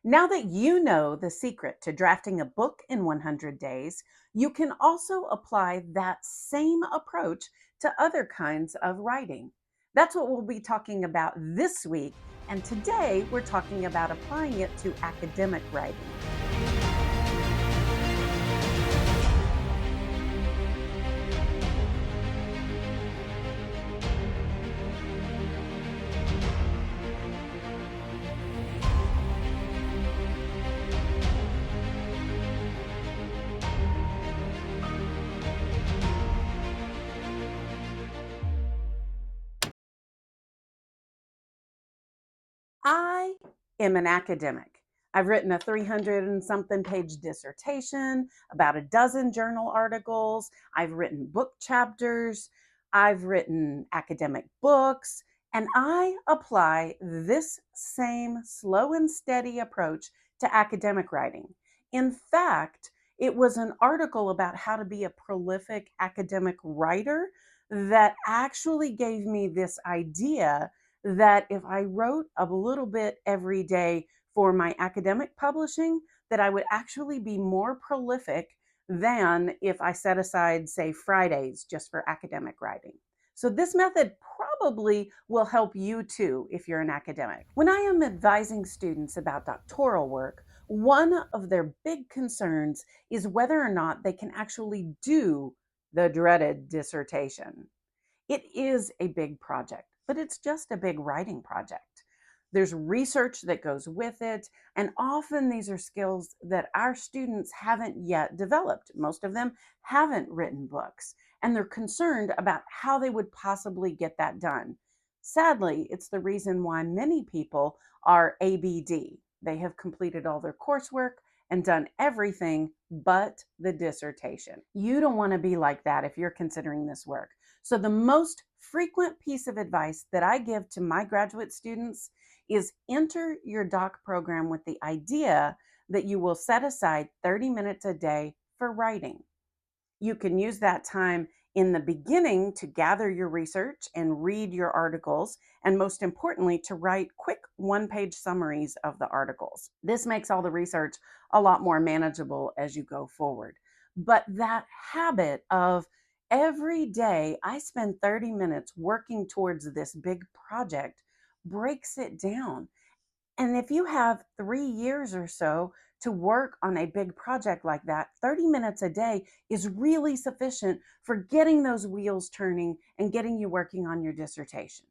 Now that you know the secret to drafting a book in 100 days, you can also apply that same approach to other kinds of writing. That's what we'll be talking about this week. And today we're talking about applying it to academic writing. I am an academic. I've written a 300 and something page dissertation, about a dozen journal articles. I've written book chapters. I've written academic books. And I apply this same slow and steady approach to academic writing. In fact, it was an article about how to be a prolific academic writer that actually gave me this idea that if I wrote a little bit every day for my academic publishing, that I would actually be more prolific than if I set aside, say, Fridays just for academic writing. So this method probably will help you too if you're an academic. When I am advising students about doctoral work, one of their big concerns is whether or not they can actually do the dreaded dissertation. It is a big project, but it's just a big writing project. There's research that goes with it, and often these are skills that our students haven't yet developed. Most of them haven't written books, and they're concerned about how they would possibly get that done. Sadly, it's the reason why many people are ABD. They have completed all their coursework and done everything but the dissertation. You don't want to be like that if you're considering this work. So, the most frequent piece of advice that I give to my graduate students is enter your doc program with the idea that you will set aside 30 minutes a day for writing. You can use that time in the beginning to gather your research and read your articles, and most importantly, to write quick one-page summaries of the articles. This makes all the research a lot more manageable as you go forward. But that habit of every day I spend 30 minutes working towards this big project breaks it down. And if you have 3 years or so to work on a big project like that, 30 minutes a day is really sufficient for getting those wheels turning and getting you working on your dissertation.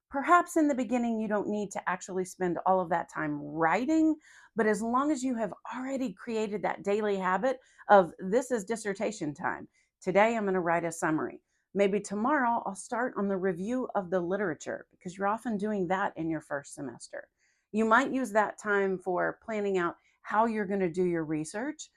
Perhaps in the beginning, you don't need to actually spend all of that time writing, but as long as you have already created that daily habit of this is dissertation time, today I'm going to write a summary. Maybe tomorrow I'll start on the review of the literature because you're often doing that in your first semester. You might use that time for planning out how you're going to do your research,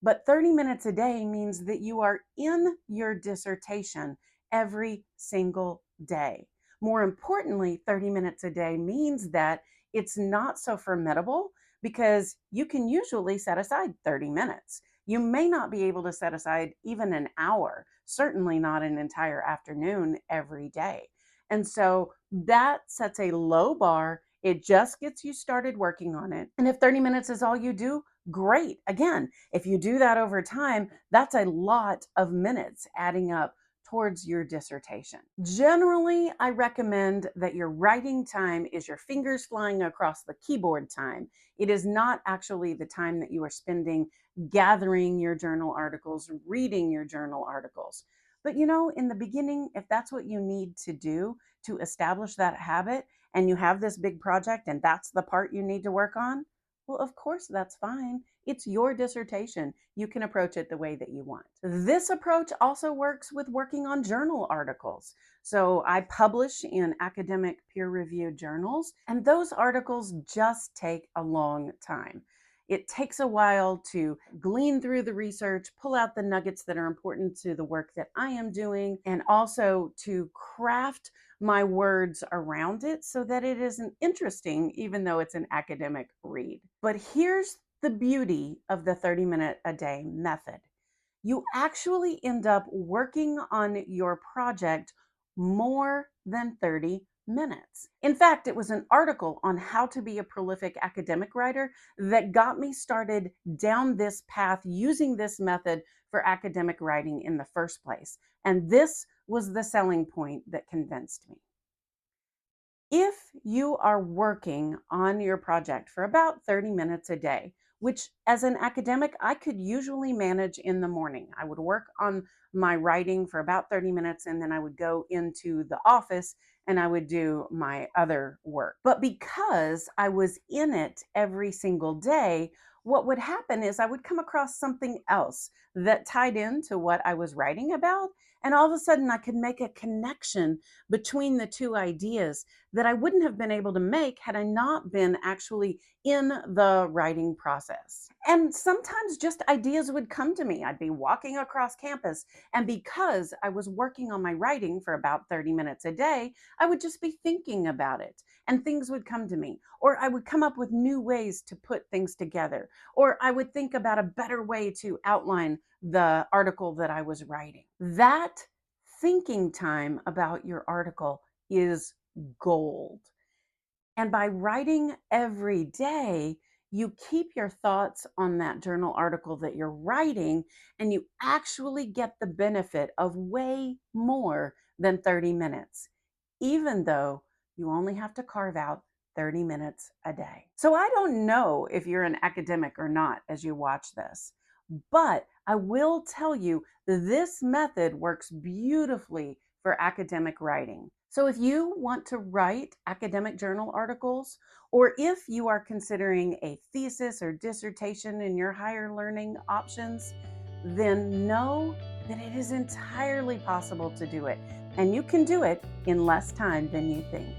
but 30 minutes a day means that you are in your dissertation every single day. More importantly, 30 minutes a day means that it's not so formidable because you can usually set aside 30 minutes. You may not be able to set aside even an hour, certainly not an entire afternoon every day. And so that sets a low bar. It just gets you started working on it. And if 30 minutes is all you do, great. Again, if you do that over time, that's a lot of minutes adding up towards your dissertation. Generally, I recommend that your writing time is your fingers flying across the keyboard time. It is not actually the time that you are spending gathering your journal articles, reading your journal articles. But in the beginning, if that's what you need to do to establish that habit, and you have this big project and that's the part you need to work on, well, of course, that's fine. It's your dissertation. You can approach it the way that you want. This approach also works with working on journal articles. So I publish in academic peer-reviewed journals, and those articles just take a long time. It takes a while to glean through the research, pull out the nuggets that are important to the work that I am doing, and also to craft my words around it so that it isn't interesting, even though it's an academic read. But here's the beauty of the 30-minute a day method. You actually end up working on your project more than 30 minutes. In fact, it was an article on how to be a prolific academic writer that got me started down this path using this method for academic writing in the first place. And this was the selling point that convinced me. If you are working on your project for about 30 minutes a day, which as an academic, I could usually manage in the morning. I would work on my writing for about 30 minutes and then I would go into the office and I would do my other work. But because I was in it every single day, what would happen is I would come across something else that tied into what I was writing about. And all of a sudden, I could make a connection between the two ideas that I wouldn't have been able to make had I not been actually in the writing process. And sometimes just ideas would come to me. I'd be walking across campus, and because I was working on my writing for about 30 minutes a day, I would just be thinking about it, and things would come to me. Or I would come up with new ways to put things together, or I would think about a better way to outline the article that I was writing. That thinking time about your article is gold. And by writing every day, you keep your thoughts on that journal article that you're writing, and you actually get the benefit of way more than 30 minutes, even though you only have to carve out 30 minutes a day. So I don't know if you're an academic or not as you watch this, but I will tell you this method works beautifully for academic writing. So if you want to write academic journal articles, or if you are considering a thesis or dissertation in your higher learning options, then know that it is entirely possible to do it. And you can do it in less time than you think.